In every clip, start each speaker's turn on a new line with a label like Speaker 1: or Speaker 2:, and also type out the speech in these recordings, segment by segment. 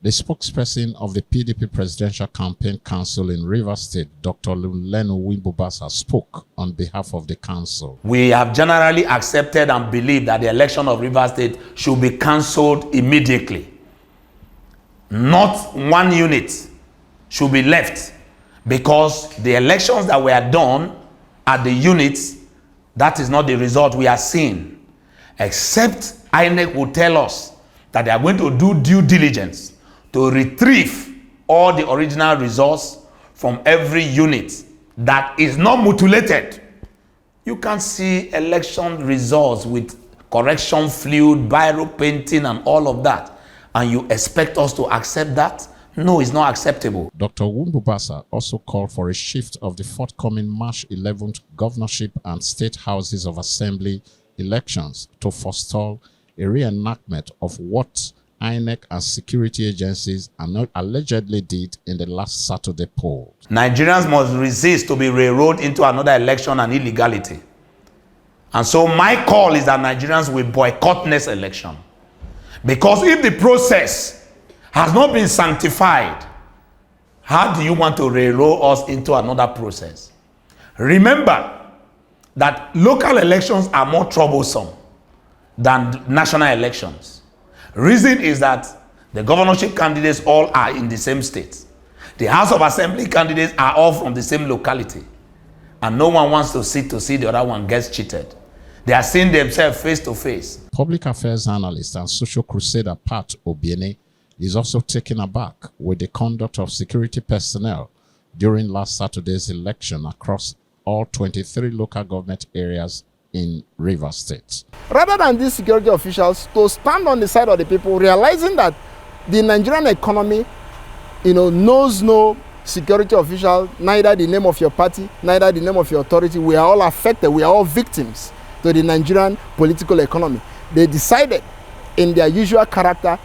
Speaker 1: The spokesperson of the PDP Presidential Campaign Council in Rivers State, Dr. Lulenu Wimbubasa, spoke on behalf of the council.
Speaker 2: We have generally accepted and believed that the election of Rivers State should be cancelled immediately. Not one unit should be left, because the elections that were done at the units, that is not the result we are seeing. Except INEC will tell us that they are going to do due diligence to retrieve all the original results from every unit that is not mutilated. You can't see election results with correction fluid, biro painting and all of that, and you expect us to accept that? No, it's not acceptable.
Speaker 1: Dr. Wimbubasa also called for a shift of the forthcoming March 11th governorship and state houses of assembly elections to forestall a reenactment of what INEC and security agencies allegedly did in the last Saturday poll.
Speaker 2: Nigerians must resist to be railroaded into another election and illegality. And so my call is that Nigerians will boycott next election. Because if the process has not been sanctified, how do you want to railroad us into another process? Remember that local elections are more troublesome than national elections. Reason is that the governorship candidates all are in the same state. The House of Assembly candidates are all from the same locality. And no one wants to see the other one gets cheated. They are seeing themselves face to face.
Speaker 1: Public affairs analyst and social crusader Pat Obiene is also taken aback with the conduct of security personnel during last Saturday's election across all 23 local government areas in Rivers State.
Speaker 3: Rather than these security officials to stand on the side of the people, realizing that the Nigerian economy, knows no security official, neither the name of your party, neither the name of your authority. We are all affected. We are all victims to the Nigerian political economy. They decided, in their usual character,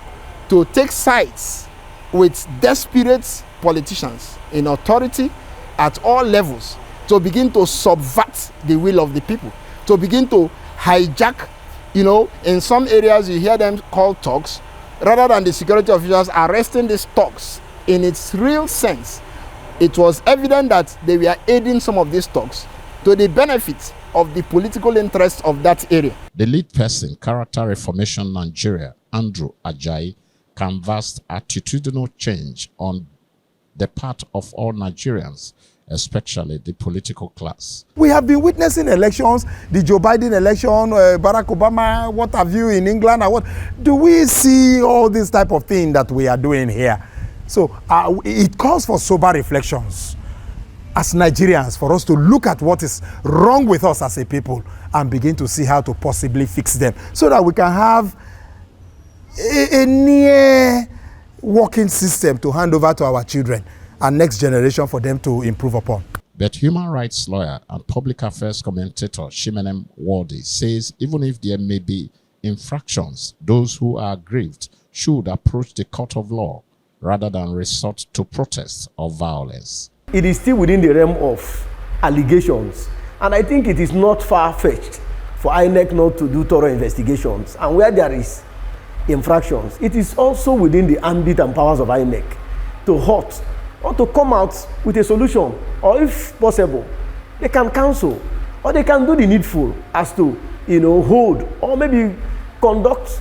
Speaker 3: to take sides with desperate politicians in authority at all levels to begin to subvert the will of the people, to begin to hijack, in some areas you hear them called thugs, rather than the security officials arresting these thugs in its real sense. It was evident that they were aiding some of these thugs to the benefit of the political interests of that area.
Speaker 1: The lead person, Character Reformation Nigeria, Andrew Ajayi, canvassed attitudinal change on the part of all Nigerians, especially the political class.
Speaker 4: We have been witnessing elections, the Joe Biden election, Barack Obama, what have you in England, and what do we see all this type of thing that we are doing here? So it calls for sober reflections as Nigerians, for us to look at what is wrong with us as a people and begin to see how to possibly fix them, so that we can have a near working system to hand over to our children and next generation for them to improve upon.
Speaker 1: But human rights lawyer and public affairs commentator Shimenem Wardi says even if there may be infractions, those who are aggrieved should approach the court of law rather than resort to protests or violence.
Speaker 5: It is still within the realm of allegations, and I think it is not far-fetched for INEC not to do thorough investigations. And where there is infractions, it is also within the ambit and powers of INEC to halt or to come out with a solution, or if possible, they can counsel or they can do the needful as to, hold or maybe conduct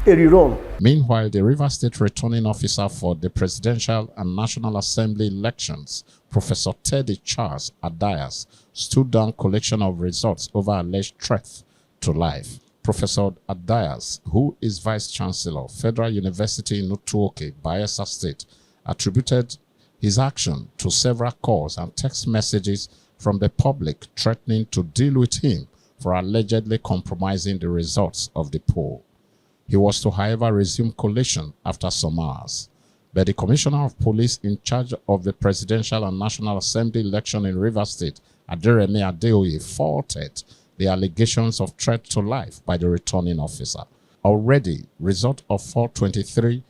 Speaker 5: a rerun.
Speaker 1: Meanwhile, the Rivers State returning officer for the Presidential and National Assembly elections, Professor Teddy Charles Adayas, stood down collection of results over alleged threat to life. Professor Adayas, who is Vice Chancellor, Federal University in Utuoke, Bayelsa State, attributed his action to several calls and text messages from the public threatening to deal with him for allegedly compromising the results of the poll. He was to, however, resume collation after some hours. But the Commissioner of Police in charge of the Presidential and National Assembly election in Rivers State, Aderemi Adeoye, faulted the allegations of threat to life by the returning officer. Already, result of 423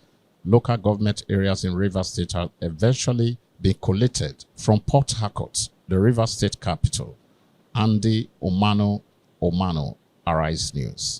Speaker 1: local government areas in Rivers State have eventually been collated from Port Harcourt, the Rivers State capital. Andy Omano, Arise News.